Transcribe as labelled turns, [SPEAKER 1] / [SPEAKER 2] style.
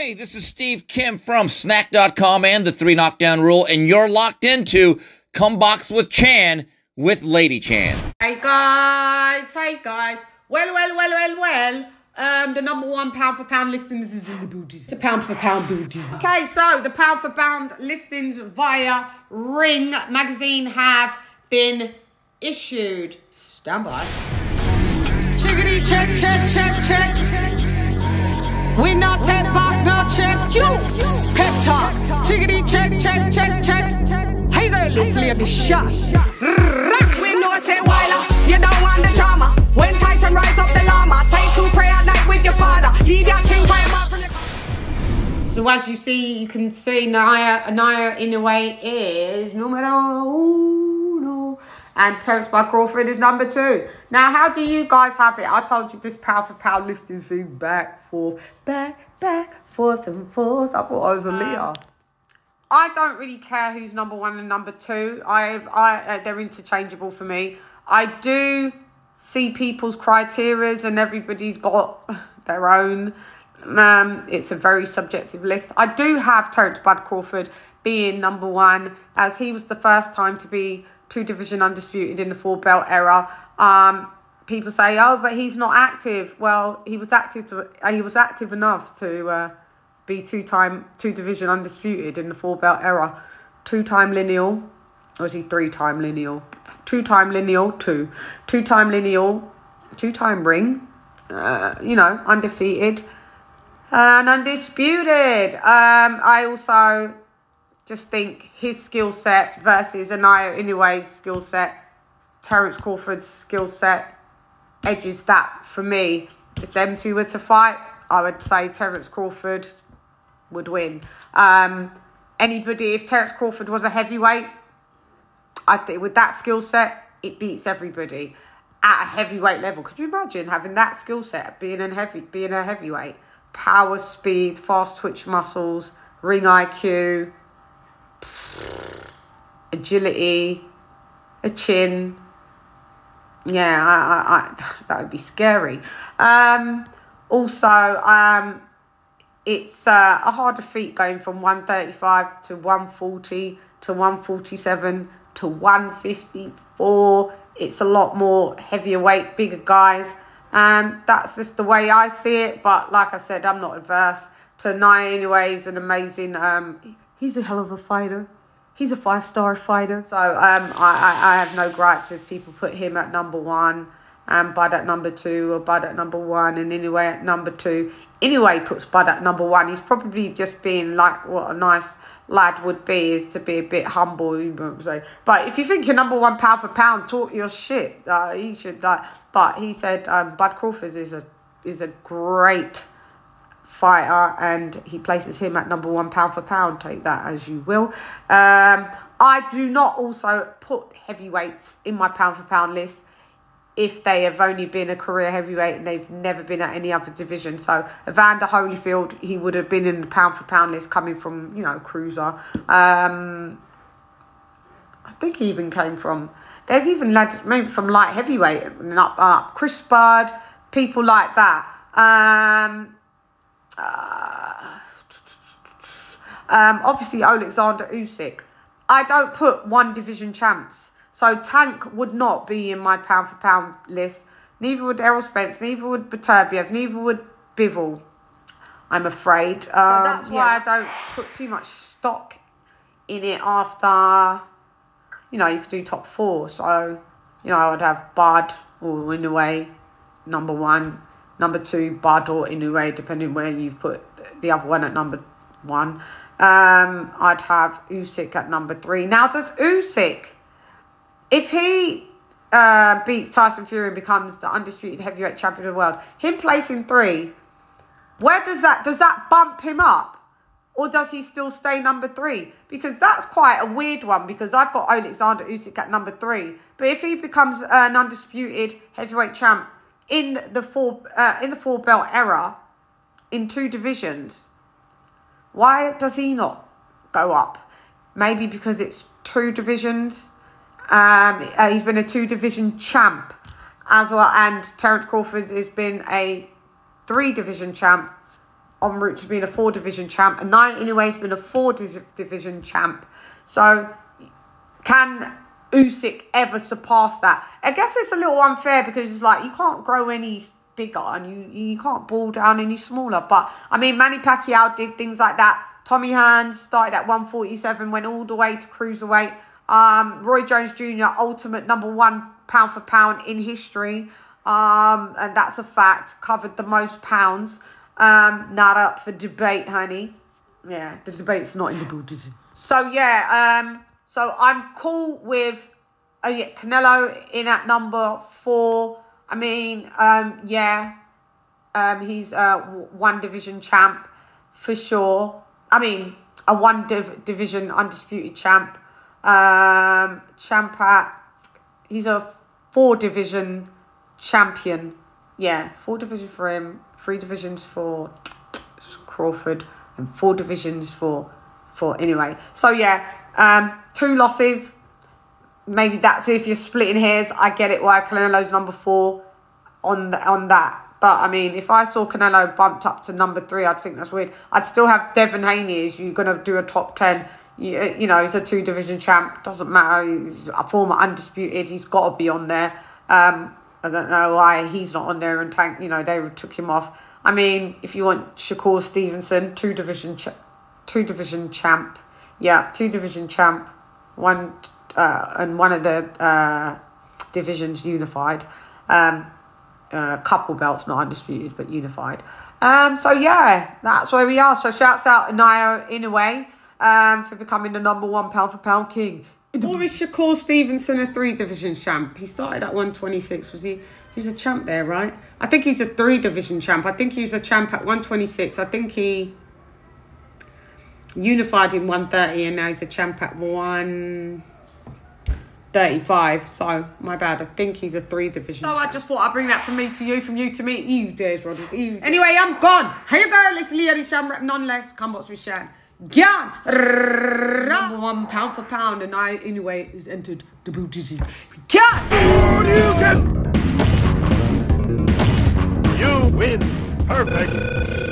[SPEAKER 1] Hey, this is Steve Kim from Snack.com and the 3 Knockdown Rule, and you're locked into Come Box with Chan with Lady Chan.
[SPEAKER 2] Hey guys. Well. The #1 pound for pound listings is in the booties. It's a pound for pound booties. Okay, so the pound for pound listings via Ring magazine have been issued. Stand by. Chickity check. We not take back no check. You pep talk. Chickity check. Hey there, Leslie at the shot. We know it's a while. You don't want the drama. When Tyson rise up the llama, say to pray at night with your father. He got to pray about from the. So as you see, you can see Naoya Inoue is numero uno. And Terence by Crawford is #2. Now, how do you guys have it? I told you this pound for pound listing thing back, forth, and forth. I thought I was a leader. I don't really care who's #1 and #2. They're interchangeable for me. I do see people's criterias and everybody's got their own. It's a very subjective list. I do have Terence Bud Crawford being #1 as he was the first time to be 2-division undisputed in the 4-belt era. People say, oh, but he's not active. Well, he was active enough to be 2-division undisputed in the 4-belt era. 2-time lineal, or is he 3-time lineal? 2-time lineal, 2-time lineal, 2-time ring. Undefeated and undisputed. I also just think his skill set versus Naoya Inoue's skill set, Terence Crawford's skill set edges that for me. If them two were to fight, I would say Terence Crawford would win. If Terence Crawford was a heavyweight, I think with that skill set, it beats everybody at a heavyweight level. Could you imagine having that skill set, being a heavyweight? Power, speed, fast twitch muscles, ring IQ, agility, a chin. Yeah, that would be scary. It's a harder feat going from 135 to 140 to 147 to 154. It's a lot more heavier weight, bigger guys. That's just the way I see it. But like I said, I'm not adverse to Naoya Inoue. He's an amazing. He's a hell of a fighter. He's a 5-star fighter. So I have no gripes if people put him at #1 and Bud at #2 or Bud at #1 and Inoue at #2. Inoue puts Bud at #1. He's probably just being like what a nice lad would be, is to be a bit humble, you know what I'm saying. But if you think you're #1 pound for pound, talk your shit. He should But he said Bud Crawford is a great fighter and he places him at #1 pound for pound. Take that as you will. I do not also put heavyweights in my pound for pound list if they have only been a career heavyweight and they've never been at any other division. So Evander Holyfield, he would have been in the pound for pound list coming from, cruiser. I think he even came from, there's even lads maybe from light heavyweight and up. Chris Bud, people like that. Obviously Alexander Usyk. I don't put 1-division champs. So Tank would not be in my pound for pound list. Neither would Errol Spence, neither would Beterbiev, neither would Bivol, I'm afraid. That's why I don't put too much stock in it after, you could do top 4. So, I would have Bud or Inoue, #1. #2, Bud or Inoue, depending where you put the other one at #1. I'd have Usyk at #3. Now, does Usyk, if he beats Tyson Fury and becomes the undisputed heavyweight champion of the world, him placing 3, where does that bump him up? Or does he still stay #3? Because that's quite a weird one, because I've got Alexander Usyk at #3. But if he becomes an undisputed heavyweight champ in the 4-belt era, in 2 divisions, why does he not go up? Maybe because it's 2 divisions. He's been a 2-division champ as well, and Terence Crawford has been a 3-division champ en route to being a 4-division champ. And Naoya Inoue's been a 4-division champ. So can Usyk ever surpass that? I guess it's a little unfair because it's like you can't grow any bigger and you can't ball down any smaller. But I mean, Manny Pacquiao did things like that. Tommy Hearns started at 147, went all the way to cruiserweight. Roy Jones Jr., ultimate #1 pound for pound in history. And that's a fact. Covered the most pounds. Not up for debate, honey. Yeah, the debate's not in the boot. So yeah, so I'm cool with Canelo in at number 4. I mean, yeah, he's a 1-division champ for sure. I mean, a 1-division undisputed champ. He's a 4-division champion. Yeah, 4 divisions for him, 3 divisions for Crawford, and 4 divisions for anyway. So yeah, 2 losses. Maybe that's if you're splitting hairs. I get it why Canelo's number 4 on that. But I mean, if I saw Canelo bumped up to number 3, I'd think that's weird. I'd still have Devin Haney as you're gonna do a top 10. You know, he's a 2-division champ. Doesn't matter. He's a former undisputed. He's got to be on there. I don't know why he's not on there. And Tank, you know, they took him off. I mean, if you want Shakur Stevenson, 2-division champ. Yeah, 2-division champ. And one of the divisions unified. Couple belts, not undisputed, but unified. So yeah, that's where we are. So shouts out Naoya Inoue for becoming the #1 pound for pound king. Or is Shakur Stevenson a 3-division champ? He started at 126. Was he? He was a champ there, right? I think he's a 3-division champ. I think he was a champ at 126. I think he unified in 130, and now he's a champ at 135. So my bad. I think he's a 3-division. So I just thought I'd bring that from me to you, from you to me, you, Des Rogers. Anyway, I'm gone. Hey, girl, it's Lady Shan, rep nonetheless. Come box with Shan. Gyan, #1 pound for pound, and Naoya Inoue has entered the booty. Gyan!
[SPEAKER 3] You win. Perfect.